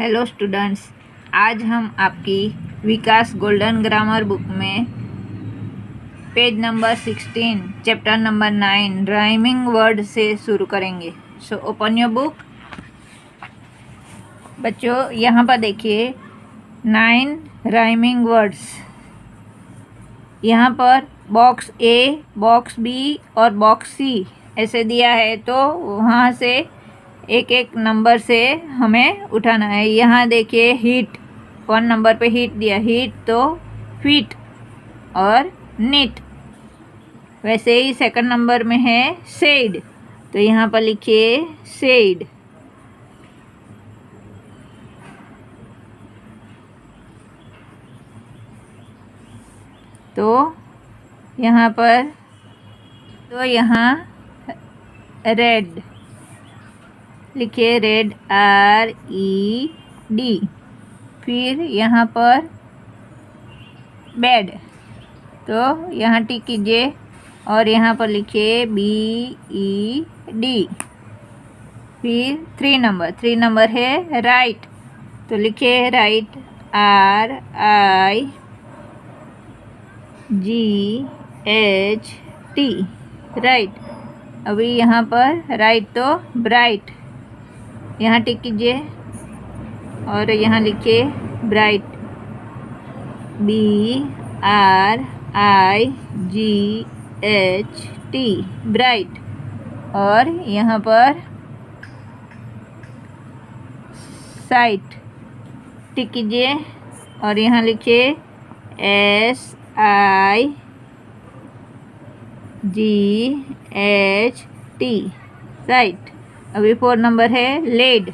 Hello students, आज हम आपकी विकास गोल्डन ग्रामर बुक में page number 16 chapter number 9 rhyming word से शुरू करेंगे। So open your book. बच्चों, यहाँ पर देखिए 9 राइमिंग वर्ड्स। यहाँ पर बॉक्स ए, बॉक्स बी और बॉक्स सी ऐसे दिया है, तो वहाँ से एक एक नंबर से हमें उठाना है। यहाँ देखिए हीट, 1 नंबर पे हीट दिया, हीट तो फीट और नीट। वैसे ही सेकंड नंबर में है सेड, तो यहाँ पर लिखिए सेड। तो यहाँ रेड लिखिए, रेड RED। फिर यहाँ पर बेड, तो यहाँ टिक कीजिए और यहाँ पर लिखिए BED। फिर 3 नंबर है राइट, तो लिखिए राइट RIGHT, राइट। अभी यहाँ पर राइट तो ब्राइट, यहाँ टिक कीजिए और यहाँ लिखिए ब्राइट BRIGHT, ब्राइट। और यहाँ पर साइट टिक कीजिए और यहाँ लिखिए SIGHT, साइट। अभी 4 नंबर है लेड,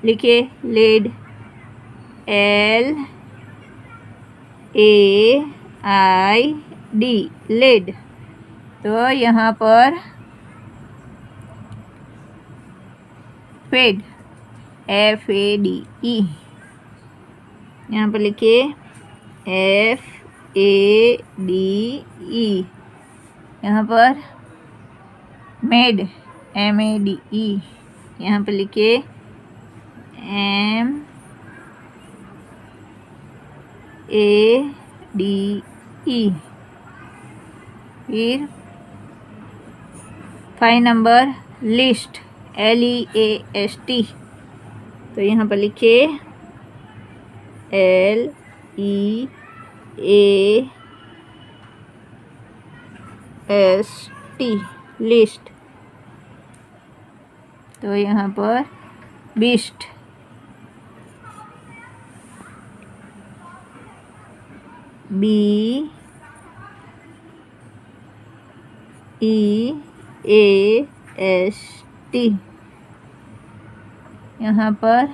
लिखिए लेड LAID, लेड। तो यहाँ पर फेड FADE, यहाँ पर लिखिए FADE। यहाँ पर मेड MADE, यहाँ पर लिखिए MADE। फिर 5 नंबर लिस्ट LEAST, तो यहाँ पर लिखिए LEAST, लिस्ट। तो यहाँ पर बीस्ट, BEAST। यहाँ पर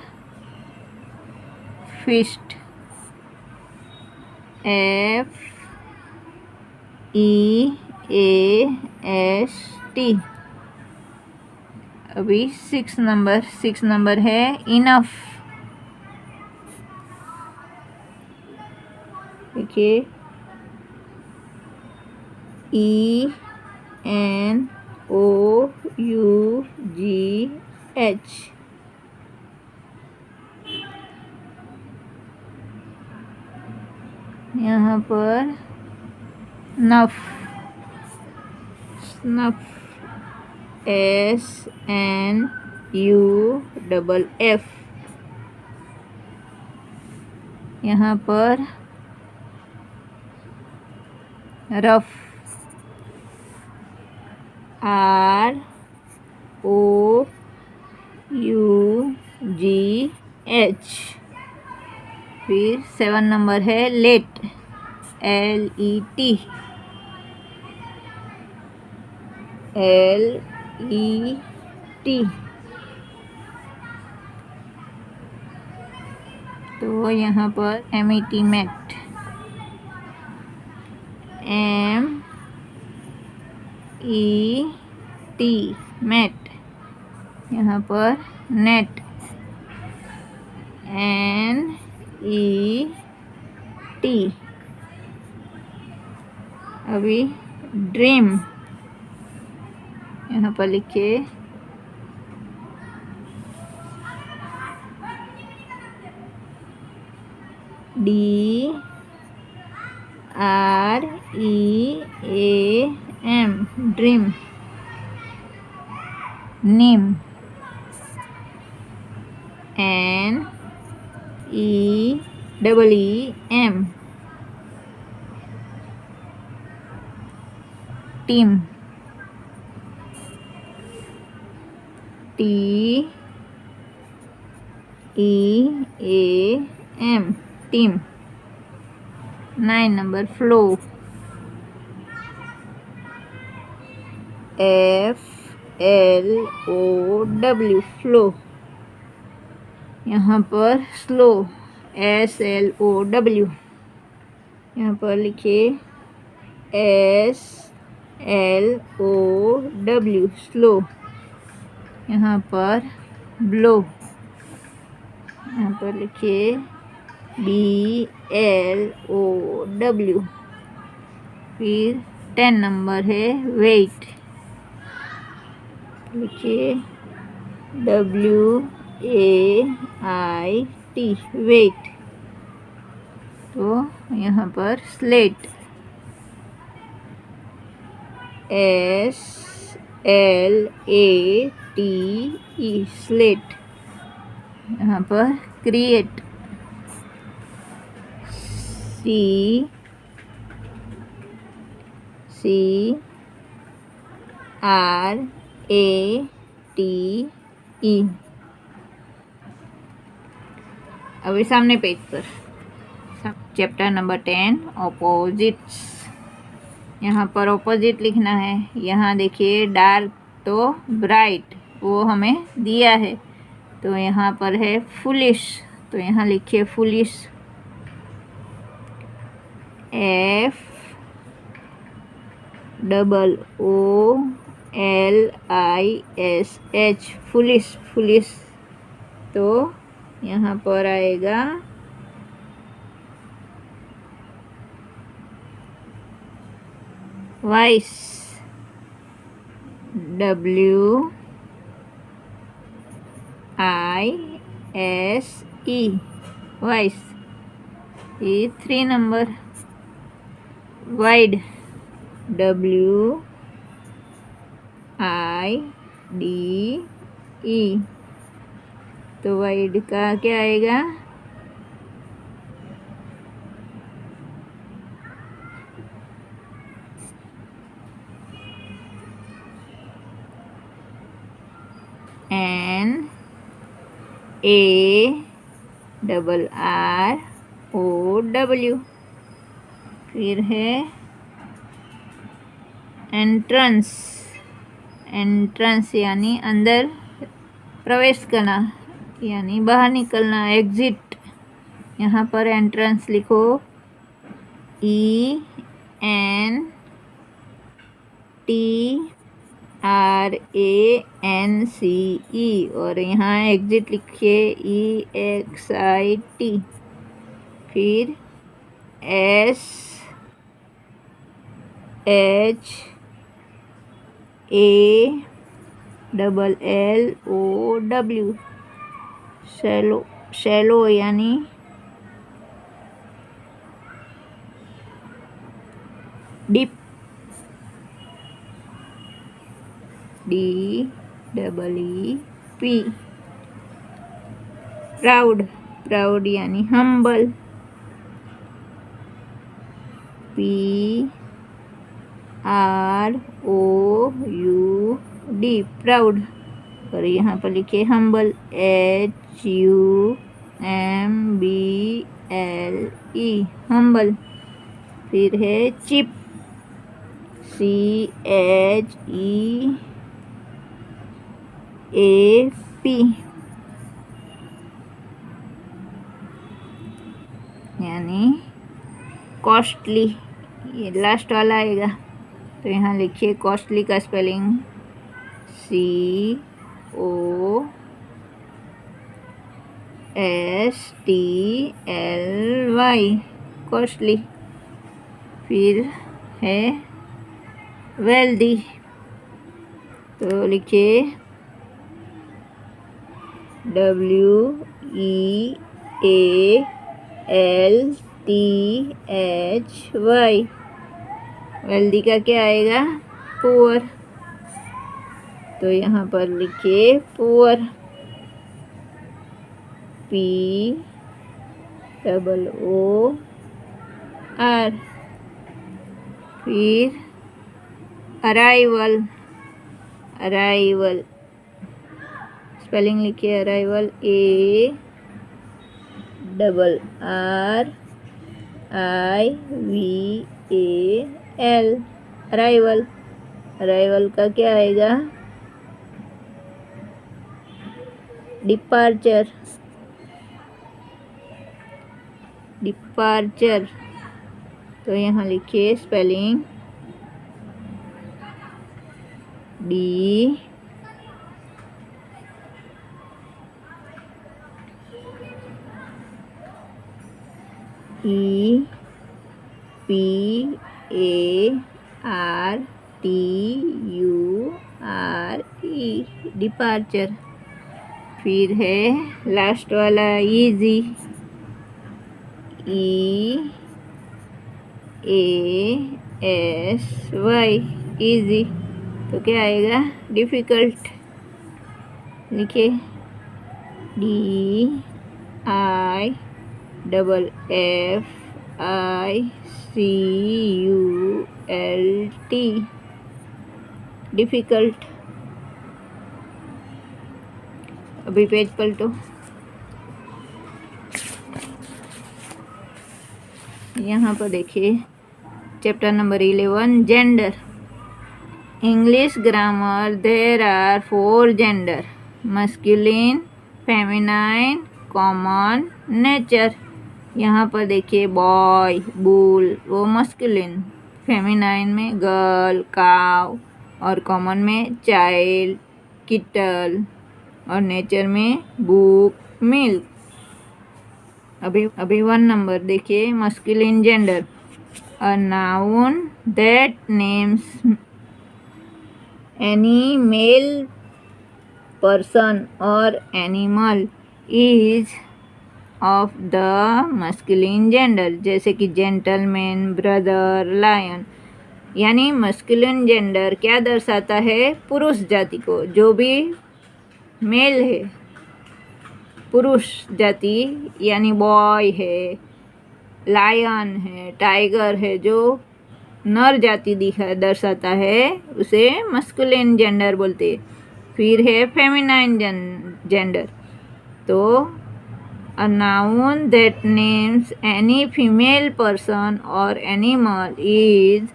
फिस्ट FEAST। अभी 6 नंबर है इनफ, देखिए ENOUGH। यहाँ पर स्नफ SNUFF। यहाँ पर रफ ROUGH। फिर 7 नंबर है लेट LET। तो यहाँ पर MET मैट, MET मैट। यहाँ पर नेट NET। अभी ड्रीम, यहाँ पर लिखिए DREAM ड्रीम। नीम NEEM team. TEAM team. 9 number flow. FLOW flow. यहाँ पर स्लो SLOW। यहाँ पर लिखिए SLOW स्लो। यहाँ पर ब्लो। यहाँ पर लिखिए BLOW। फिर 10 नंबर है वेट। लिखिए WAIT वेट। तो यहाँ पर स्लेट SLATE स्लेट। यहाँ पर क्रिएट CRATE। अभी सामने पेज पर चैप्टर नंबर 10 ऑपोजिट्स। यहाँ पर ऑपोजिट लिखना है। यहाँ देखिए डार्क तो ब्राइट वो हमें दिया है, तो यहाँ पर है फुलिश, तो यहाँ लिखिए फुलिश FOOLISH फुलिश फुलिश। तो यहाँ पर आएगा वाइस WISE वाइस। ये 3 नंबर वाइड WIDE। तो वाइड का क्या आएगा NARROW। फिर है एंट्रेंस। एंट्रेंस यानी अंदर प्रवेश करना यानी बाहर निकलना एग्जिट। यहाँ पर एंट्रेंस लिखो ENTRANCE और यहाँ एग्जिट लिखिए EXIT। फिर SHALLOW शैलो। शैलो यानी डीप DEEP। प्राउड। प्राउड यानी हम्बल PROUD प्राउड। और यहाँ पर लिखिए हम्बल HUMBLE हम्बल। फिर है चिप CHEAP यानी कॉस्टली। ये लास्ट वाला आएगा, तो यहाँ लिखिए कॉस्टली का स्पेलिंग COSTLY कॉस्टली। फिर है वेल्दी, तो लिखिए WEALTHY LTHY। वेल्दी का क्या आएगा? पुअर। तो यहाँ पर लिखिए पुअर, POOR। फिर अराइवल, अराइवल स्पेलिंग लिखिए, अराइवल ARRIVAL, अराइवल। अराइवल का क्या आएगा? Departure, departure. तो यहाँ लिखिए स्पेलिंग DEPARTURE, डिपार्चर। फिर है लास्ट वाला इजी, EASY, इजी। तो क्या आएगा? डिफ़िकल्ट। लिखिए DIFFICULT, डिफ़िकल्ट। अभी पेज पलटो। यहाँ पर देखिए chapter number 11, gender. English grammar, there are 4 gender, masculine, feminine, common, neuter. यहाँ पर देखिए बॉय, बुल, वो मस्कुलिन, फेमिनाइन में गर्ल, काव, और कॉमन में चाइल्ड, किटल, और नेचर में बुक, मिल्क। अभी 1 नंबर देखिए, masculine gender. A noun that names any male person और animal is of the masculine gender, जैसे कि जेंटलमैन, ब्रदर, लायन। यानी मस्कुलिन जेंडर क्या दर्शाता है? पुरुष जाति को। जो भी मेल है, पुरुष जाति, यानी बॉय है, लायन है, टाइगर है, जो नर जाति दर्शाता है, उसे मस्कुलिन जेंडर बोलते हैं। फिर है फेमिनाइन जेंडर। तो a noun that names any female person और animal is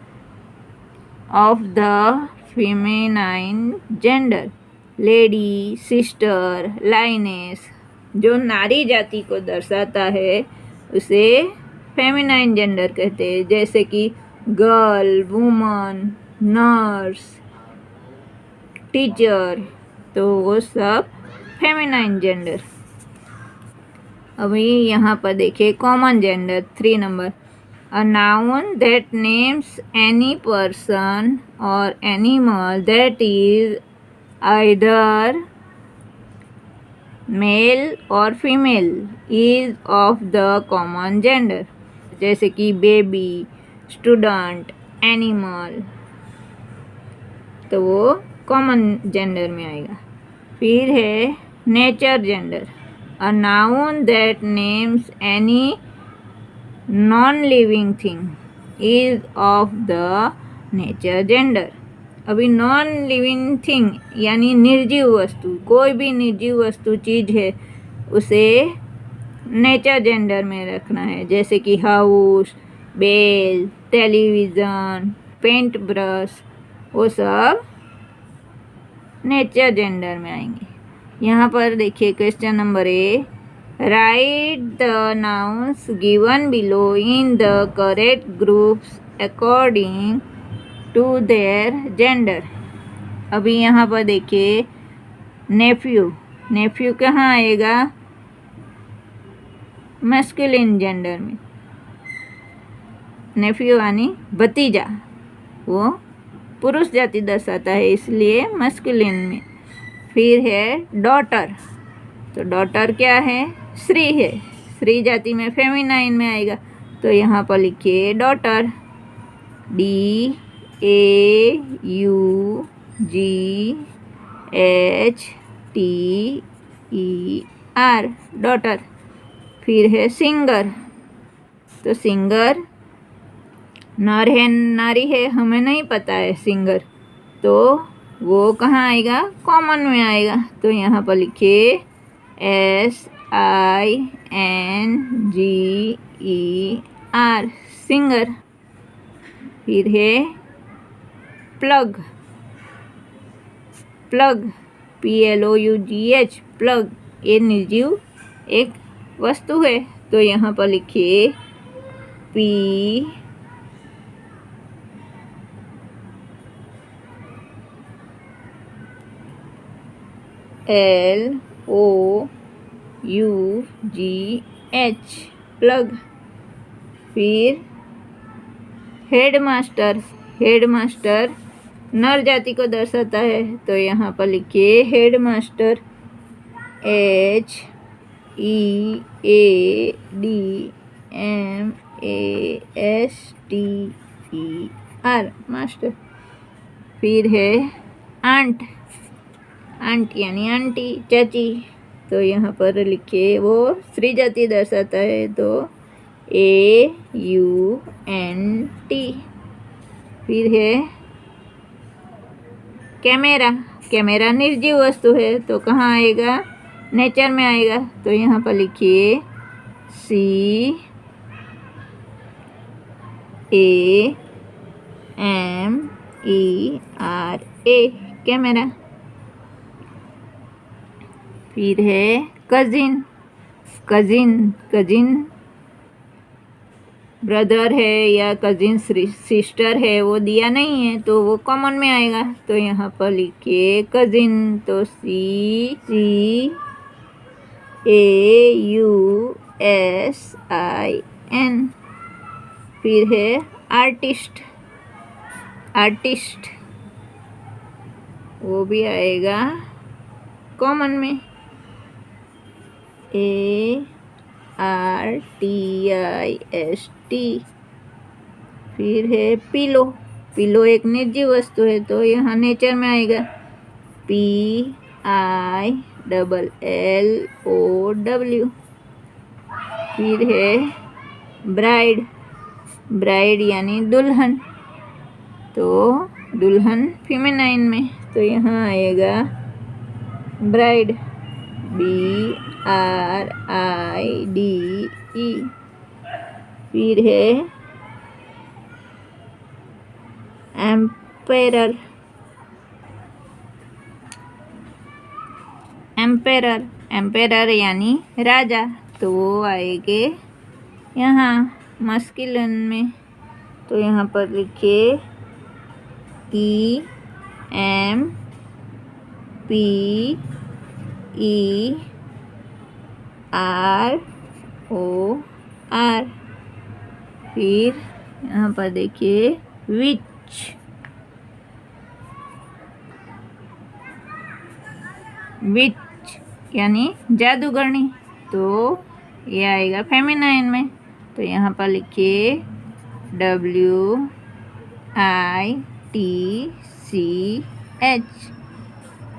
of the feminine gender, lady, sister, lioness. जो नारी जाति को दर्शाता है उसे फेमिनाइन जेंडर कहते हैं, जैसे कि गर्ल, वुमन, नर्स, टीचर। तो वो सब फेमिनाइन जेंडर। अभी यहाँ पर देखिए common gender, 3 number. A noun that names any person और animal that is either male और female is of the common gender, जैसे कि बेबी, स्टूडेंट, एनिमल। तो वो कॉमन जेंडर में आएगा। फिर है nature gender. A noun that names any non living thing is of the nature gender. अभी नॉन लिविंग थिंग यानी निर्जीव वस्तु, कोई भी निर्जीव वस्तु चीज़ है, उसे नेचर जेंडर में रखना है, जैसे कि house, bell, television, paint brush, वो सब नेचर जेंडर में आएंगे। यहाँ पर देखिए question number A, write the nouns given below in the correct groups according to their gender. अभी यहाँ पर देखिए नेफ्यू, नेफ्यू कहाँ आएगा? मस्कुलिन जेंडर में। नेफ्यू यानी भतीजा, वो पुरुष जाति दर्शाता है, इसलिए मस्कुलिन में। फिर है डॉटर। तो डॉटर क्या है? स्त्री है, स्त्री जाति में फेमिनाइन में आएगा, तो यहाँ पर लिखिए डॉटर, DAUGHTER, डॉटर। फिर है सिंगर, तो सिंगर नर है नारी है हमें नहीं पता है सिंगर, तो वो कहाँ आएगा, कॉमन में आएगा, तो यहाँ पर लिखिए SINGER, सिंगर। फिर है प्लग, प्लग PLOUGH, प्लग, ये निर्जीव एक वस्तु है, तो यहाँ पर लिखिए PLOUGH, प्लग। फिर हेडमास्टर, हेडमास्टर नर जाति को दर्शाता है, तो यहाँ पर लिखिए हेडमास्टर HEADMASTER, मास्टर। फिर है आंट, आंट यानी आंटी, चाची, तो यहाँ पर लिखिए वो स्त्री जाति दर्शाता है, तो AUNT। फिर है कैमरा, कैमरा निर्जीव वस्तु है, तो कहाँ आएगा, नेचर में आएगा, तो यहाँ पर लिखिए CAMERA, कैमरा। फिर है कजिन, कजिन, कजिन ब्रदर है या कजिन सिस्टर है, वो दिया नहीं है, तो वो कॉमन में आएगा, तो यहाँ पर लिखिए कजिन, तो CAUSIN। फिर है आर्टिस्ट, आर्टिस्ट वो भी आएगा कॉमन में, ARTIST। फिर है पिलो, पिलो एक निर्जीव वस्तु है, तो यहाँ नेचर में आएगा PILLOW। फिर है ब्राइड, ब्राइड यानी दुल्हन, तो दुल्हन फेमिनाइन में, तो यहाँ आएगा ब्राइड BRIDE। फिर है एम्पेरर, एम्पेरर, एम्पेरर यानी राजा, तो वो आएंगे यहाँ मस्कुलिन में, तो यहाँ पर लिखिए EMPEROR। फिर यहाँ पर देखिए विच, विच यानी जादूगरनी, तो ये आएगा फेमिनाइन में, तो यहाँ पर लिखिए WITCH।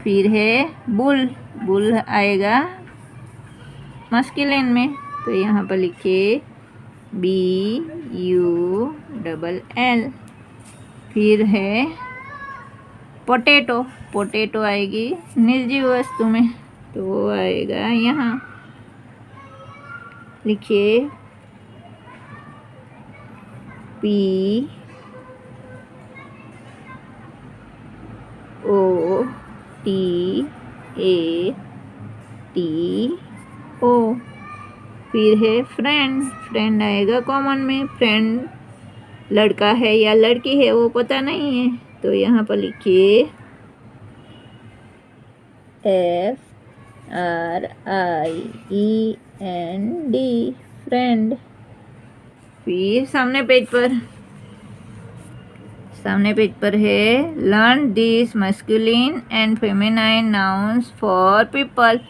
फिर है बुल, बुल आएगा मस्कुलिन में, तो यहाँ पर लिखिए BULL। फिर है पोटैटो, पोटैटो आएगी निर्जीव वस्तु में, तो वो आएगा यहाँ, लिखिए POTATO। फिर है फ्रेंड, फ्रेंड आएगा कॉमन में, फ्रेंड लड़का है या लड़की है वो पता नहीं है, तो यहाँ पर लिखिए FRIEND, फ्रेंड। फिर सामने पेज पर है learn this masculine and feminine nouns for people.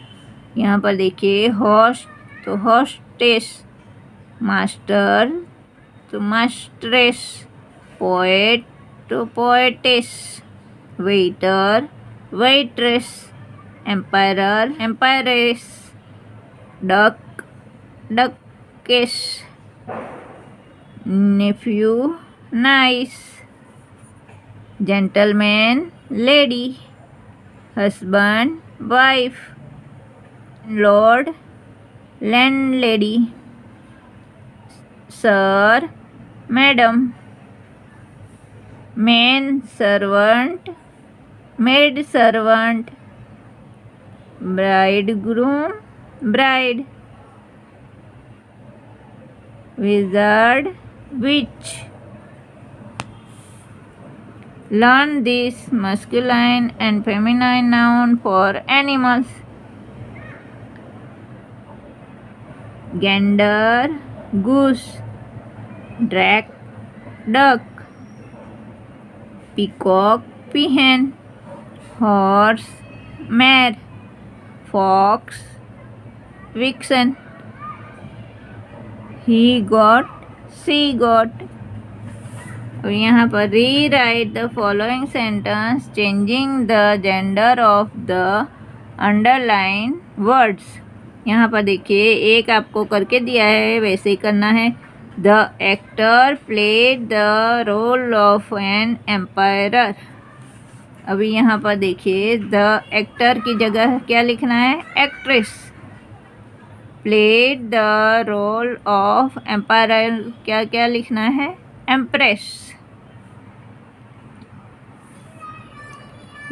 यहाँ पर देखिए हॉस्ट, तो हॉस्ट मास्टेस, मास्टर तो मास्ट्रेस, पोएट तो poetess, waiter waitress, emperor empress, duke duchess, nephew niece, gentleman lady, husband wife, lord landlady, sir madam, man servant maid servant, bridegroom bride, wizard witch. Learn this masculine and feminine noun for animals. Gander goose, drake duck, peacock peahen, horse mare, fox vixen, he got she got. और यहाँ पर rewrite the following sentence changing the gender of the underline words. यहाँ पर देखिए एक आपको करके दिया है, वैसे ही करना है. The actor played the role of an emperor. अभी यहाँ पर देखिए द एक्टर की जगह क्या लिखना है, actress. Played the role of emperor क्या क्या लिखना है, एम्प्रेस.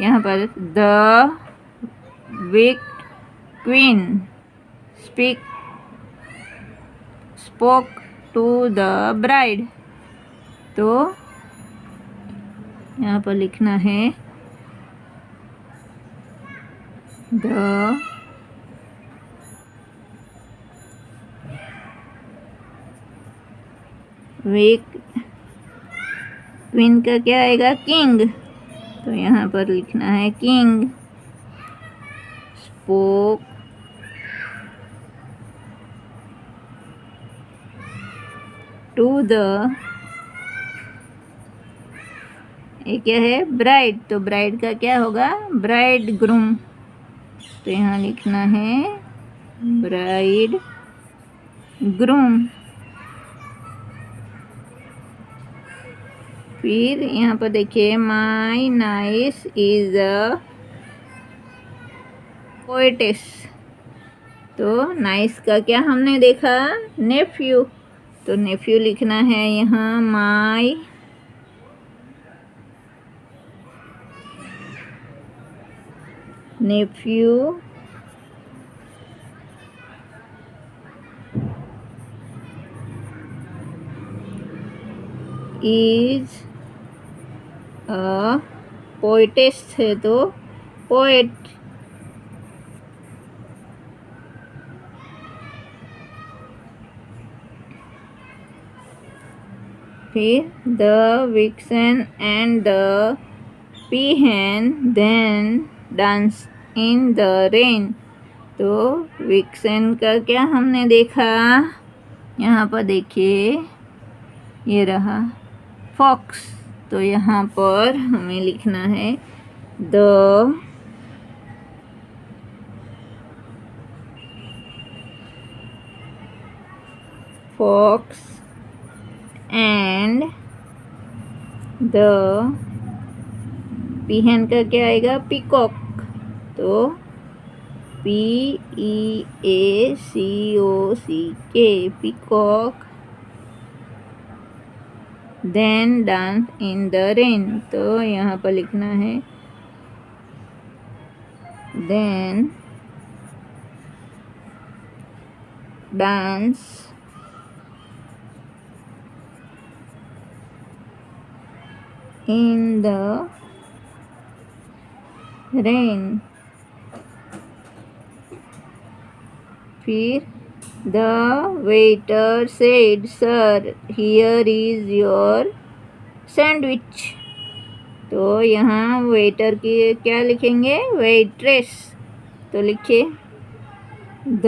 यहाँ पर the wicked queen spoke to the bride. तो यहाँ पर लिखना है द विक्ड क्वीन का क्या आएगा, किंग. तो यहाँ पर लिखना है किंग स्पोक टू द, ये क्या है, ब्राइड. तो ब्राइड का क्या होगा, ब्राइड ग्रूम. तो यहाँ लिखना है ब्राइड ग्रूम. फिर यहाँ पर देखिए माई नाइस इज अ पोएटेस. तो नाइस का क्या हमने देखा, नेफ्यू. तो नेफ्यू लिखना है यहाँ my nephew is a poetess है तो पोएट. फिर the vixen and the peahen then dance in the rain. तो विक्सन का क्या हमने देखा, यहाँ पर देखिए ये रहा फॉक्स. तो यहाँ पर हमें लिखना है द फॉक्स एंड द पीहन का क्या आएगा, पीकॉक. तो PEACOCK peacock then dance in the rain. तो यहाँ पर लिखना है then dance in the rain. फिर the waiter said sir here is your sandwich. तो यहाँ वेटर की क्या लिखेंगे, वेट्रेस. तो लिखिए द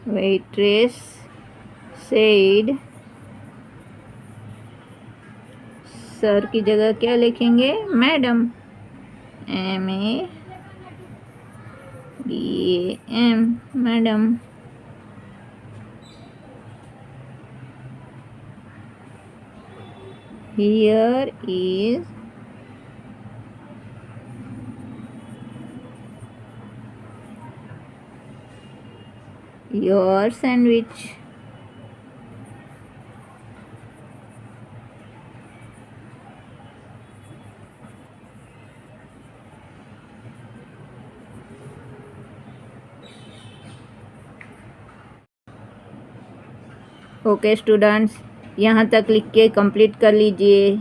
waitress said, सर की जगह क्या लिखेंगे? Madam, MADAM, madam. Here is your sandwich. Okay students, यहाँ तक लिख के कंप्लीट कर लीजिए।